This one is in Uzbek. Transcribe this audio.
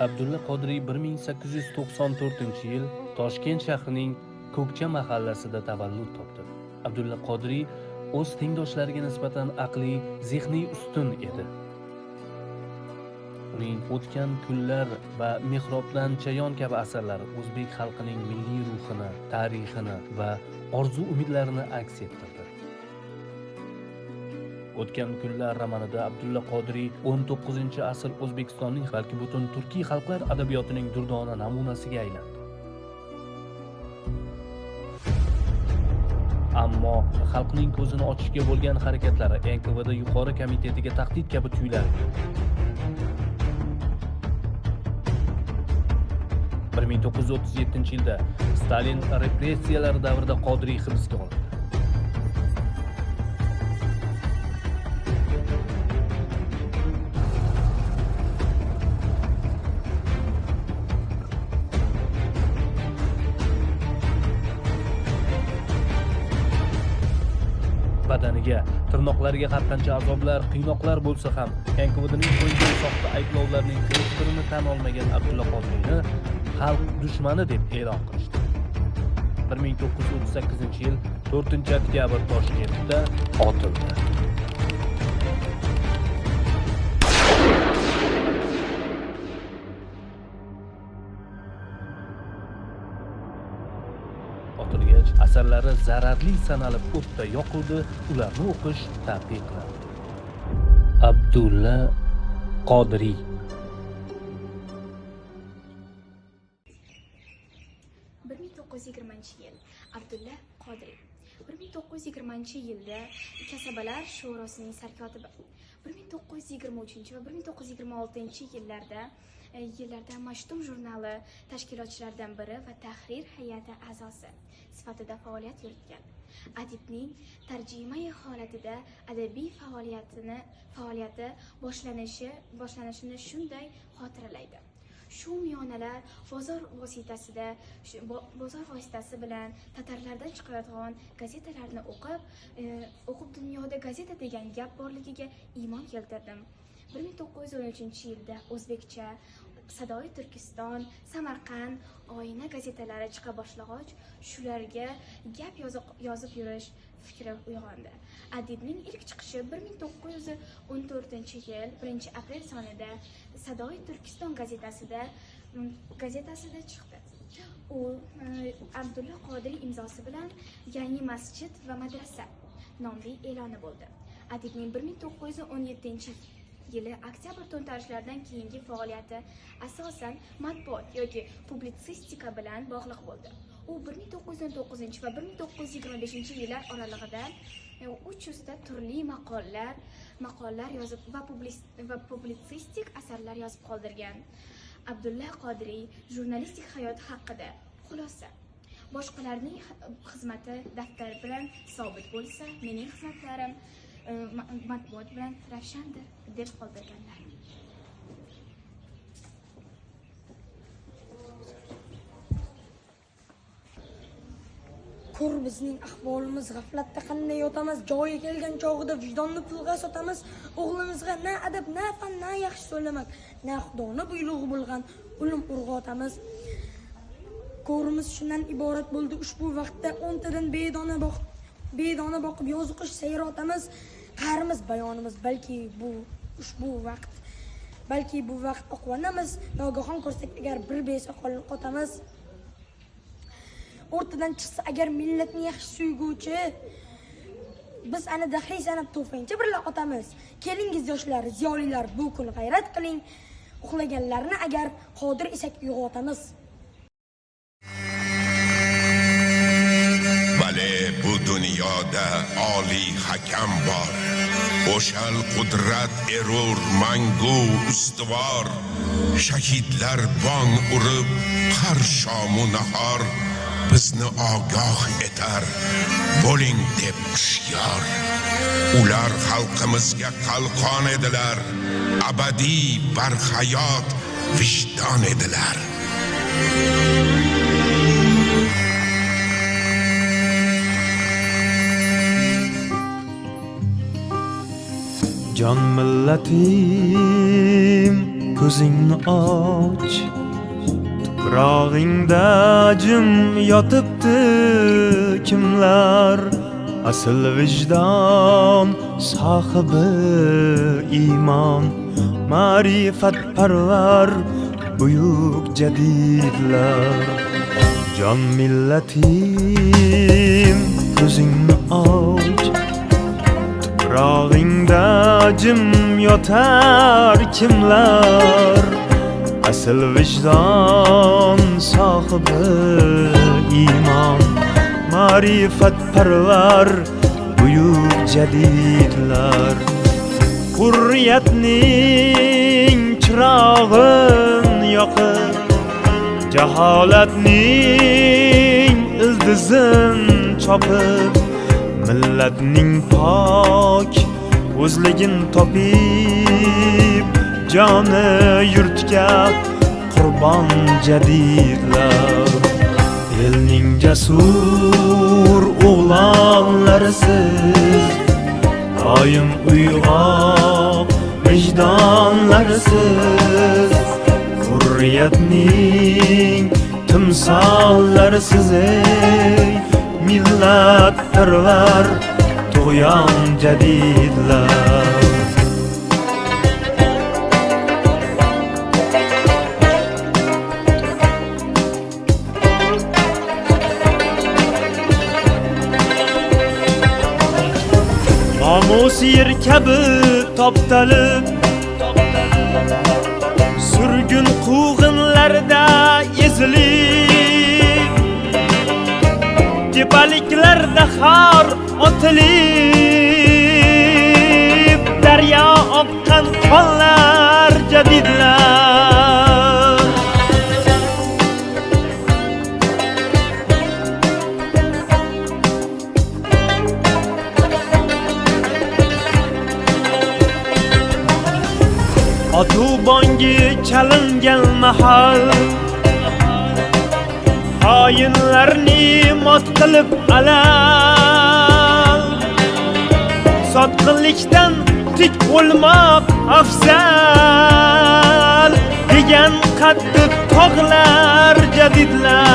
Abdulla Qodiriy 1894-yil Toshkent shahrining Ko'kcha mahallasida tavallud topdi. Abdulla Qodiriy o'z tengdoshlariga nisbatan aqliy, zehniy ustun edi. Uning O'tgan kunlar va Mehrobdan chayon kabi asarlari o'zbek xalqining milliy ruhini, tarixini va orzu-umidlarini aks ettirdi. O'tgan kunlar romanida Abdulla Qodiriy 19-asr O'zbekistonning, balki butun turkiy xalqlar adabiyotining durdona namunasiga aylandi. Ammo xalqning ko'zini ochishga bo'lgan harakatlari NKVD yuqori komitetiga tahdid kabi tuyular edi. 1937-yilda Stalin repressiyalari davrida Qodiriy hibsga olindi. Badaniga, tirnoqlariga har qancha azoblar, qiynoqlar bo'lsa ham, NKVDning qo'ygan soxta ayblovlarning hech birini tan olmagan Abdulla Qodiriyni xalq dushmani deb e'lon qilishdi. 1938-yil 4-oktyabr Toshkentda otildi. Otilgach, asarlari zararli sanalib o'tda yoqildi, ularni o'qish taqiqlandi. Abdulla Qodiriy 1920-yil Abdulla Qodiriy 1920-yilda Kasabalar shurosining sarkotibi. 1923 va 1926-yillarda Mashtum jurnali tashkilotchilaridan biri va tahrir hay'ati a'zosi sifatida faoliyat yuritgan. Adibning tarjimai holatida adabiy faoliyati boshlanishini shunday xotirlaydi. Shu miyonalar bozor vositasi bilan tatarlardan chiqayotgan gazetalarni o'qib dunyoda gazeta degan gap borligiga iymon keltirdim. 1913-yilda o'zbekcha Sadoy Turkiston, Samarqand, Oyna gazetalari chiqa boshlagach, shularga gap yozib yurish fikri uyg'ondi. Adibning ilk chiqishi 1914-yil 1-aprel sonida Sadoy Turkiston gazetasida chiqdi. U Abdulla Qodiriy imzosi bilan Yangi masjid va madrasa nomli e'loni bo'ldi. Adibning 1917-yili oktyabr to'ntarishlaridan keyingi faoliyati asosan matbuot yoki publitsistika bilan bog'liq bo'ldi. U 1919 va 1925-yillar oralig'ida 300 ta turli maqollar yozib va publitsistik asarlar yozib qoldirgan. Abdulla Qodiriy jurnalistik hayoti haqida xulosa: boshqalarning xizmati daftar bilan sobit bo'lsa, mening xizmatlarim matbuot bilan ravshandir deb qoldirganlar. Ko'r bizning ahvolimiz, g'aflatda qanday yotamiz, joyi kelgan chog'ida vijdonni pulga sotamiz. O'g'limizga na adab, na fan, na yaxshi so'lamak, na xudoni buyrug'i bo'lgan o'lim urg'otamiz. Ko'rimiz shundan iborat bo'ldi. Ushbu vaqtda 10 tadan bedona boqib yoziqish sayrotamiz. Qarimiz bayonimiz balki bu vaqt oqvanamiz. Nogahon ko'rsak agar bir besoqol qotamiz. O'rtadan chiqsa agar millatni yaxshi suyguvchi, biz ana dahiy sanab to'fincha birla otamiz. Kelingiz yoshlar, ziyolilar, bu kun g'ayrat qiling. Uxlaganlarni agar qodir esak uyg'otamiz. Bale bu dunyoda oliy hakam bor. O'shal qudrat erur mangu ustuvor. Shahidlar bong urib har shomu nahor bizni ogoh etar, bo'ling deb hushyor. Ular xalqimizga qalqon edilar, abadiy barhayot vijdon edilar. Jon millatim ko'zingni och, tuprog'ingda jim yotibdi kimlar, asl vijdon sohibi iymon, ma'rifatparvar buyuk jadidlar. Jon millatim ko'zingni och, tuprog'ingda jim yotar kimlar, asl vijdon sohibi iymon, ma'rifatparvar buyuk jadidlar. Hurriyatning chirog'in yoqib, jaholatning ildizin chopib, millatning pok o'zligin topib, joni yurtga qurbon jadidlar. Elning jasur o'g'lonlarisiz, doim uyg'oq vijdonlarisiz, hurriyatning timsollarisiz, ey millatparvar tug'yon jadidlar. Nomus yer kabi toptalib, surgun quvg'inlarda ezilib, tepaliklarda xor otilib, daryo oqqan qonlar jadidlar. Otubongi chalingan mahal, xoinlarni mot qilib alal, sotqinlikdan tik o'lmoq afzal degan qattiq tog'lar jadidlar.